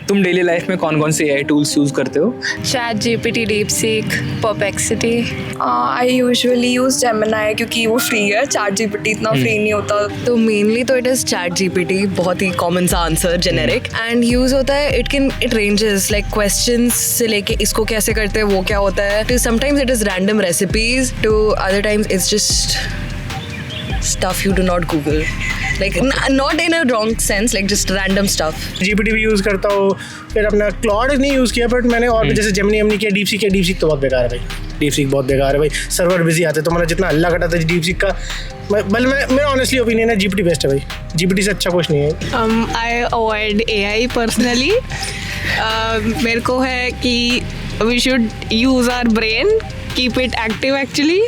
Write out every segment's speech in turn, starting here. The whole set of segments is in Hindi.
तुम डेली लाइफ में कौन कौन से AI टूल्स यूज़ करते हो? ChatGPT, DeepSeek, Perplexity. I usually use Gemini क्योंकि वो फ्री है. ChatGPT इतना फ्री नहीं होता. तो मेनली तो इट इज़ ChatGPT, बहुत ही कॉमन सा आंसर, जेनेरिक, एंड यूज़ होता है. इट रेंजेस लाइक क्वेश्चंस से लेके इसको कैसे करते हैं वो क्या होता है, तो sometimes it is random recipes, to other times it's just stuff you do not Google, like not in a wrong sense, like just random stuff. GPT भी यूज़ करता हूँ. फिर अपना क्लॉड नहीं यूज़ किया, बट मैंने और भी जैसे जेमिनी किया. DeepSeek तो बहुत बेकार है भाई. DeepSeek बहुत बेकार है भाई. सर्वर बिजी आते तो मतलब जितना हल्ला कटा था DeepSeek का, मेरा ऑनेस्टली ओपिनियन है GPT बेस्ट है भाई. GPT से अच्छा कुछ नहीं है. I avoid AI personally. मेरे को है कि we should use our brain, keep it active actually.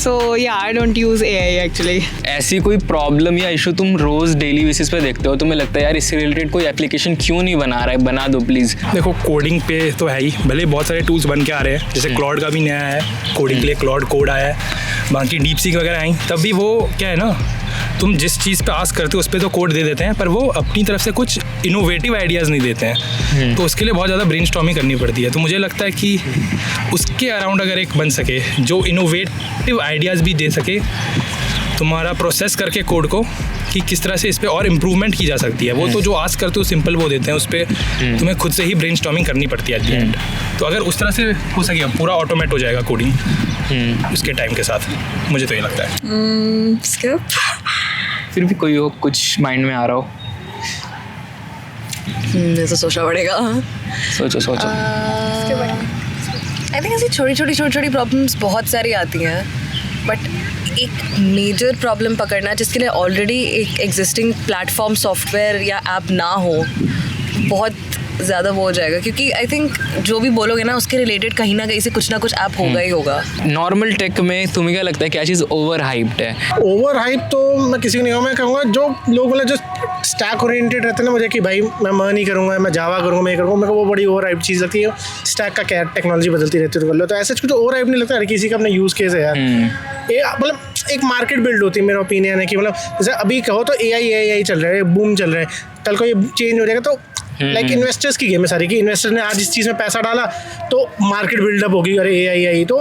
So yeah, I don't use AI actually. ऐसी कोई प्रॉब्लम या इशू तुम रोज़ डेली बेसिस पे देखते हो, तुम्हें लगता है यार इससे रिलेटेड कोई एप्लीकेशन क्यों नहीं बना रहा है, बना दो प्लीज़? देखो, कोडिंग पे तो है ही, भले बहुत सारे टूल्स बन के आ रहे हैं, जैसे क्लॉड का भी नया है कोडिंग के लिए, क्लॉड कोड आया है. बाकी DeepSeek वगैरह आई, तब भी वो क्या है ना, तुम जिस चीज़ पे आस्क करते हो उस पर तो कोड दे देते हैं, पर वो अपनी तरफ से कुछ इनोवेटिव आइडियाज़ नहीं देते हैं. तो उसके लिए बहुत ज़्यादा ब्रेनस्टॉर्मिंग करनी पड़ती है. तो मुझे लगता है कि उसके अराउंड अगर एक बन सके जो इनोवेटिव आइडियाज़ भी दे सके, तुम्हारा प्रोसेस करके कोड को कि किस तरह से इस पर और इम्प्रूवमेंट की जा सकती है. वो तो जो आस्क करते हो सिंपल वो देते हैं, उस पर तुम्हें खुद से ही ब्रेनस्टॉर्मिंग करनी पड़ती है एट द एंड. तो अगर उस तरह से हो सके पूरा ऑटोमेट हो जाएगा कोडिंग उसके टाइम के साथ, मुझे तो ये लगता है. स्किप. फिर भी कोई हो कुछ माइंड में आ रहा हो? ये तो सोचना पड़ेगा. सोचो. आई थिंक ऐसी छोटी छोटी प्रॉब्लम्स बहुत सारी आती हैं, बट एक मेजर प्रॉब्लम पकड़ना जिसके लिए ऑलरेडी एक एग्जिस्टिंग प्लेटफॉर्म सॉफ्टवेयर या ऐप ना हो, बहुत ज़्यादा वो हो जाएगा. क्योंकि आई थिंक जो भी बोलोगे ना उसके रिलेटेड कहीं ना कहीं से कुछ ना कुछ ऐप होगा ही होगा. नॉर्मल टेक में तुम्हें क्या लगता है क्या चीज़ ओवर हाइप्ड है? ओवर हाइप तो मैं किसी को नहीं कहूँगा. मैं कहूँगा जो लोग मतलब जो स्टैक ओरिएंटेड रहते हैं ना, मुझे कि भाई मैं नहीं करूँगा, मैं जावा करूँगा, मैं करूँगा, मेरे को वो बड़ी ओवर हाइप चीज़ लगती है. स्टैक का क्या टेक्नोलॉजी बदलती रहती है, कर लो, तो ऐसा कुछ ओवर हाइप नहीं लगता. हर किसी का अपना यूज़ केस है यार. ये मतलब एक मार्केट बिल्ड होती है. मेरा ओपिनियन है कि मतलब जैसे अभी कहो तो AI चल रहा है, बूम चल रहा है, कल को ये चेंज हो जाएगा. तो लाइक इन्वेस्टर्स की गेम है सारी, कि इन्वेस्टर ने आज इस चीज़ में पैसा डाला तो मार्केट बिल्डअप होगी. अरे AI तो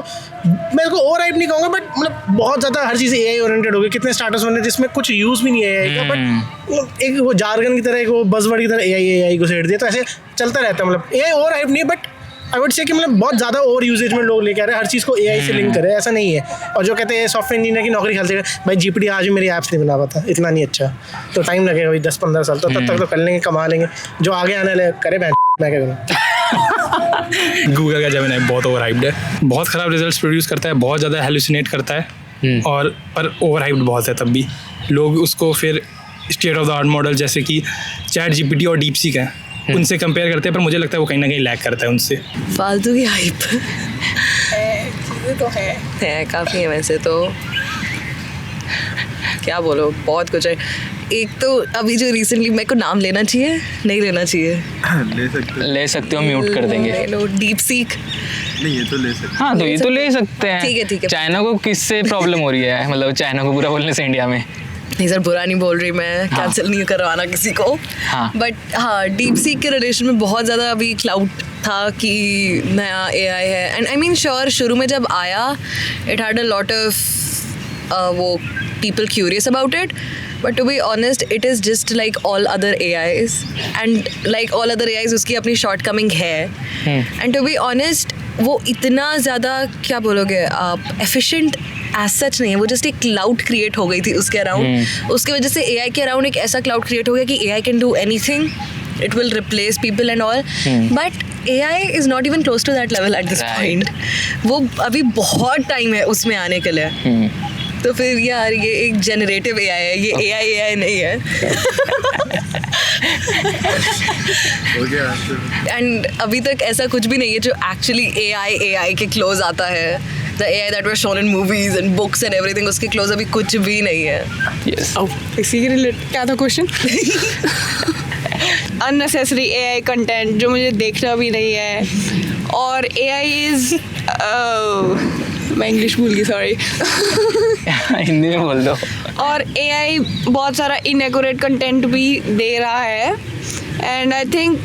मेरे को ओवर हाइप नहीं कहूँगा, बट मतलब बहुत ज़्यादा हर चीज़ AI ओरिएंटेड होगी. कितने स्टार्टअप्स बने जिसमें कुछ यूज़ भी नहीं है AI का, बट एक वो जार्गन की तरह, एक वो बज़वर्ड की तरह AI को सेट दिया. तो ऐसे चलता रहता है. मतलब AI ओवर हाइप नहीं है, बट आई वुड से कि मतलब बहुत ज़्यादा ओवर यूजेज में लोग लेके आ रहे हैं, हर चीज़ को AI से लिंक करे, ऐसा नहीं है. और जो कहते हैं सॉफ्टवेयर इंजीनियर की नौकरी खाते हैं, भाई GPT आज भी मेरी ऐप्स नहीं बना पाता, इतना नहीं अच्छा. तो टाइम लगेगा भाई 10-15 साल, तो तब तक तो कर लेंगे, कमा लेंगे. जो आगे आने वाले करे मैं क्या करूँ. गूगल का जेमिनी बहुत ओवर हाइप्ड है, बहुत ख़राब रिजल्ट्स प्रोड्यूस करता है, बहुत ज़्यादा हेलुसिनेट करता है, और पर ओवर हाइप्ड बहुत है. तब भी लोग उसको फिर state of the art model जैसे कि ChatGPT और DeepSeek है उनसे कंपेयर करते हैं, पर मुझे लगता है वो कहीं ना कहीं लैग करता है उनसे. फालतू की हाइप चीज़ें तो है काफ़ी है वैसे तो. क्या बोलो, बहुत कुछ है. एक तो अभी जो रिसेंटली, मेरे को नाम लेना चाहिए नहीं लेना चाहिए? ले सकते हो, म्यूट कर देंगे. DeepSeek नहीं, ये तो ले सकते. हाँ, तो ये तो ले सकते हैं. ठीक है. चाइना को किससे प्रॉब्लम हो रही है? मतलब चाइना को बुरा बोलने से इंडिया में? नहीं सर, बुरा नहीं बोल रही मैं, कैंसिल नहीं करवाना किसी को. बट हाँ, DeepSeek के रिलेशन में बहुत ज़्यादा अभी क्लाउड था कि नया AI है. एंड आई मीन श्योर, शुरू में जब आया it had a lot of वो people curious about it, but to be honest it is just like all other AIs, and like all other AIs उसकी अपनी शॉर्टकमिंग है. एंड टू बी ऑनेस्ट वो इतना ज़्यादा, क्या बोलोगे आप, एफिशिएंट एज सच नहीं है. वो जस्ट एक क्लाउड क्रिएट हो गई थी उसके अराउंड. उसकी वजह से AI के अराउंड एक ऐसा क्लाउड क्रिएट हो गया कि AI can do anything, it will replace people and all. But AI is not even close to that level at this point. वो अभी बहुत टाइम है उसमें आने के लिए. तो फिर यार ये एक जनरेटिव AI है, ये AI नहीं है. एंड अभी तक ऐसा कुछ भी नहीं है जो एक्चुअली AI के क्लोज आता है. The AI that was shown in movies and books and everything, उसके क्लोज अभी कुछ भी नहीं है. Yes. इसी के रिलेटेड क्या था क्वेश्चन? अननेसेसरी AI कंटेंट जो मुझे देखना भी नहीं है, और AI इज मैं इंग्लिश भूल गई, सॉरी. हिंदी में बोल दो. और AI बहुत सारा इनएक्यूरेट कंटेंट भी दे रहा है, एंड आई थिंक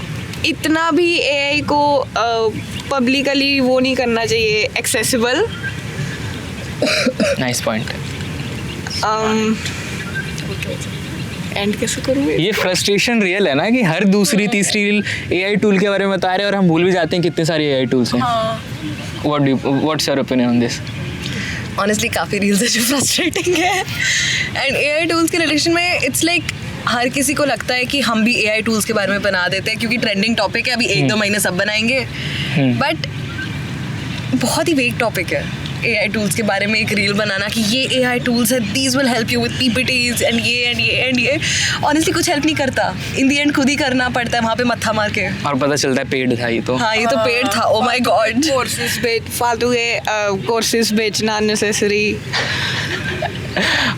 इतना भी AI को पब्लिकली वो नहीं करना चाहिए एक्सेसिबल. Nice point. एंड कैसे करूँ? ये फ्रस्ट्रेशन रियल है ना कि हर दूसरी तीसरी रील AI टूल के बारे में बता रहे हैं और हम भूल भी जाते हैं कितने सारे AI टूल्स हैं. What's your opinion on this? Honestly काफ़ी रील्स है जो फ्रस्ट्रेटिंग है. एंड AI टूल्स के रिलेशन में इट्स लाइक हर किसी को लगता है कि हम भी AI टूल्स के बारे में बना देते हैं क्योंकि ट्रेंडिंग टॉपिक है, अभी 1-2 महीने सब बनाएंगे. बट बहुत ही वेग टॉपिक है AI टूल्स के बारे में एक रील बनाना कि ये AI टूल्स है, these will help you with PPTs and ये. ऑनेस्टली कुछ हेल्प नहीं करता. इन दी एंड खुद ही करना पड़ता है वहाँ पे मत्था मार के. और पता चलता है पेड था ये तो. हाँ ये तो पेड था. Oh my God. कोर्सेज फालतू के कोर्सेज बेचना अननेसेसरी.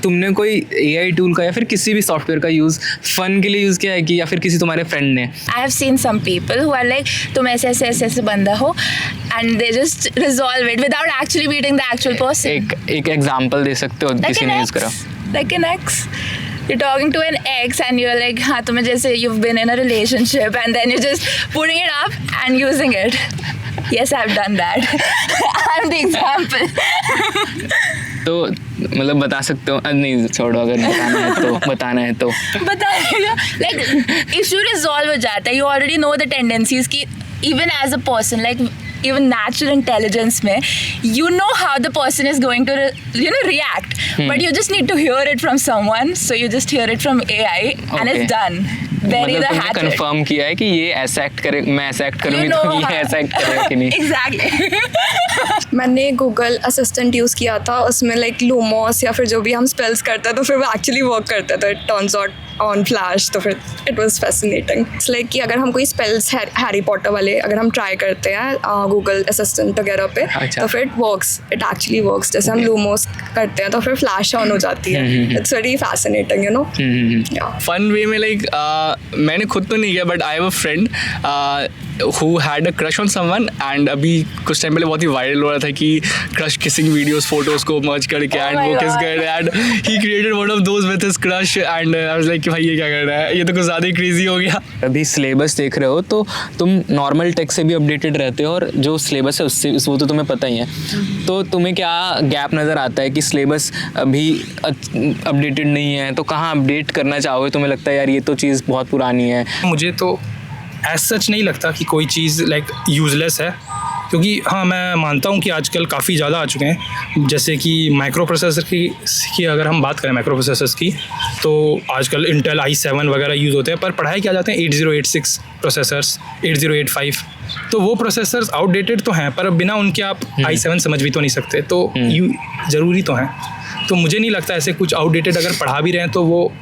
तुमने कोई AI टूल का या फिर किसी भी सॉफ्टवेयर का यूज़ फन के लिए यूज़ किया है कि या फिर किसी तुम्हारे फ्रेंड ने? I have seen some people who are like तुम ऐसे बंदा हो and they just resolve it without actually meeting the actual person. एक एग्जांपल दे सकते हो किसी ने यूज़ करा? Like an ex. You're talking to an ex and you're like हाँ तुम्हें जैसे you've been in a relationship and then you're just putting it up and using it. Yes, I've done that. I'm the example. तो मतलब बता सकते हो? नहीं छोड़ो, अगर बताना है तो बताइएगा. Like इशू रिजॉल्व हो जाता है. You already know the tendencies कि even as a person like even natural intelligence में you know how the person is going to react, but you just need to hear it from someone, so you just hear it from AI and it's done. Bury the hatchet. Confirm किया है कि ये ऐसा एक्ट करे, मैं ऐसा एक्ट करूँगी तो ये ऐसा एक्ट करेगा कि नहीं. Exactly. मैंने गूगल असिस्टेंट यूज़ किया था, उसमें लाइक लूमोस या फिर जो भी हम स्पेल्स करते हैं तो फिर वो एक्चुअली वर्क करता है. तो it turns out on flash. तो फिर it was fascinating. It's like कि अगर हम कोई स्पेल्स हैरी पॉटर वाले अगर हम ट्राई करते हैं गूगल असिस्टेंट वगैरह पे तो फिर it works. It actually works. जैसे हम लूमोस करते हैं तो फिर फ्लैश ऑन हो जाती है. It's very fascinating, you know. Fun way में लाइक मैंने खुद तो नहीं किया but I have a friend who had a crush on someone and अभी कुछ टाइम पहले बहुत ही वायरल हो रहा था कि क्रश किसिंग वीडियोस फोटोज को मर्ज करके एंड वो किस कर रहे हैं and he created one of those with his crush and I was like कि भाई ये क्या कर रहा है, ये तो कुछ ज़्यादा ही क्रेजी हो गया. अभी सिलेबस देख रहे हो तो तुम नॉर्मल टेक से भी अपडेटेड रहते हो और जो सिलेबस है उससे वो तो तुम्हें पता ही है. तो तुम्हें क्या गैप नज़र आता है कि सिलेबस अभी अपडेटेड नहीं है, तो कहाँ अपडेट करना चाहोगे? तुम्हें लगता है यार ये तो चीज़ बहुत पुरानी है? मुझे तो एज सच नहीं लगता कि कोई चीज़ लाइक यूज़लेस है, क्योंकि हाँ मैं मानता हूँ कि आजकल काफ़ी ज़्यादा आ चुके हैं. जैसे कि माइक्रो प्रोसेसर की अगर हम बात करें माइक्रो प्रोसेसर्स की, तो आजकल इंटेल i7 वगैरह यूज़ होते हैं, पर पढ़ाई क्या जाते हैं 8086 प्रोसेसर्स, 8085. तो वो प्रोसेसर्स आउटडेटेड तो हैं, पर बिना उनके आप i7 समझ भी तो नहीं सकते. तो ज़रूरी तो हैं. तो मुझे नहीं लगता ऐसे कुछ आउटडेटेड अगर पढ़ा भी रहे हैं तो वो,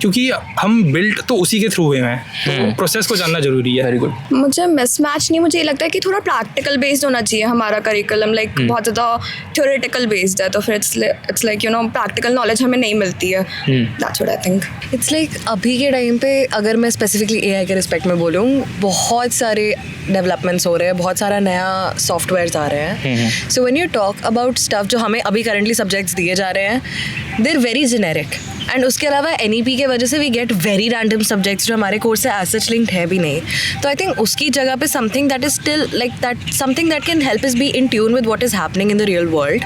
क्योंकि हम बिल्ड तो उसी के थ्रू हुए हैं, तो प्रोसेस को जानना जरूरी है. Very good. मुझे मिसमैच नहीं, मुझे ये लगता है कि थोड़ा प्रैक्टिकल बेस्ड होना चाहिए हमारा करिकुलम. लाइक बहुत ज़्यादा थ्योरेटिकल बेस्ड है, तो फिर it's like you know practical knowledge हमें नहीं मिलती है. That's what I think. It's like अभी के टाइम पे अगर मैं स्पेसिफिकली AI के रिस्पेक्ट में बोलूँ, बहुत सारे डेवलपमेंट्स हो रहे हैं, बहुत सारा नया सॉफ्टवेयर्स आ रहे हैं. So when you talk about stuff जो हमें अभी करंटली सब्जेक्ट्स दिए जा रहे हैं, they are very generic. And उसके अलावा NEP के वजह से we get very random subjects जो हमारे कोर्स से एज सच लिंक्ड है भी नहीं. तो आई थिंक उसकी जगह पे something that is still like that, something that can help us be in tune with what is happening in the real world,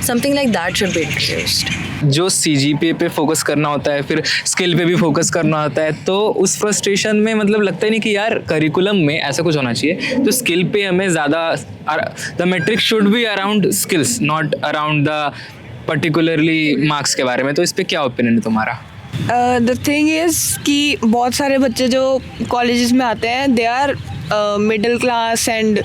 something like that should be introduced. जो CGPA पे फोकस करना होता है, फिर स्किल पे भी फोकस करना होता है, तो उस फ्रस्ट्रेशन में मतलब लगता ही नहीं कि यार करिकुलम में ऐसा कुछ होना चाहिए तो स्किल पे हमें ज़्यादा, the metric should be around skills, not around the particularly marks के बारे में. तो इस पे क्या ओपिनियन है तुम्हारा? द थिंग इज़ कि बहुत सारे बच्चे जो कॉलेजेस में आते हैं they are middle class and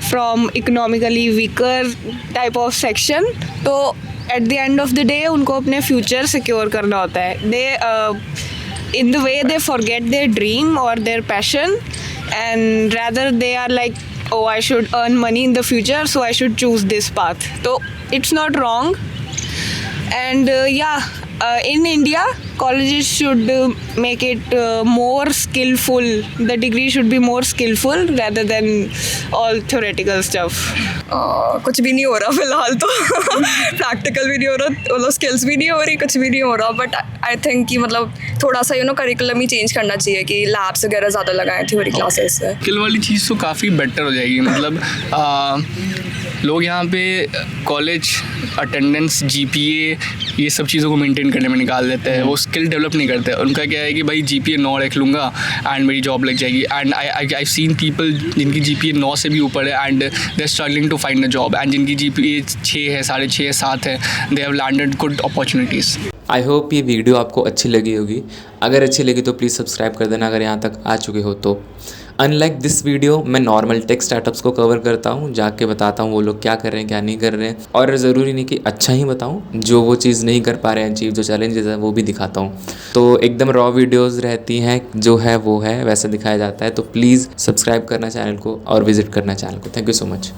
from economically weaker type of section. तो at the end of the day उनको अपने फ्यूचर सिक्योर करना होता है. They in the way they forget their dream और their passion and rather they are like, oh, I should earn money in the future, so I should choose this path. So it's not wrong. And in India, colleges should make it more skillful. The degree should be more skillful rather than all theoretical stuff. कुछ भी नहीं हो रहा फिलहाल तो. प्रैक्टिकल भी नहीं हो रहा, मतलब स्किल्स भी नहीं हो रही, कुछ भी नहीं हो रहा. बट आई थिंक कि मतलब थोड़ा सा करिकुलम ही चेंज करना चाहिए कि लैब्स वगैरह ज़्यादा लगाएं थ्योरी क्लासेस से। स्किल वाली चीज़ तो काफ़ी बेटर हो जाएगी, मतलब लोग यहाँ पे कॉलेज अटेंडेंस जीपीए ये सब चीज़ों को मेंटेन करने में निकाल देते हैं, वो स्किल डेवलप नहीं करते। उनका क्या है कि भाई जीपीए 9 रख लूँगा एंड मेरी जॉब लग जाएगी। एंड आई सीन पीपल जिनकी जीपीए 9 से भी ऊपर है and they are struggling to find a job, and जिनकी जीपीए 6 है, 6.5 है, 7 है, they have landed good opportunities. I hope ये वीडियो आपको अच्छी लगी होगी। अगर अच्छी लगी तो प्लीज़ सब्सक्राइब कर देना अगर यहाँ तक आ चुके हो तो। अनलाइक दिस वीडियो मैं नॉर्मल टेक स्टार्टअप्स को कवर करता हूँ, जाके बताता हूँ वो लोग क्या कर रहे हैं क्या नहीं कर रहे हैं, और ज़रूरी नहीं कि अच्छा ही बताऊँ, जो वो चीज़ नहीं कर पा रहे हैं अचीव, जो चैलेंजेस है वो भी दिखाता हूँ। तो एकदम रॉ वीडियोज़ रहती हैं, जो है वो है वैसा दिखाया जाता है। तो प्लीज़ सब्सक्राइब करना चैनल को और विजिट करना चैनल को। Thank you so much.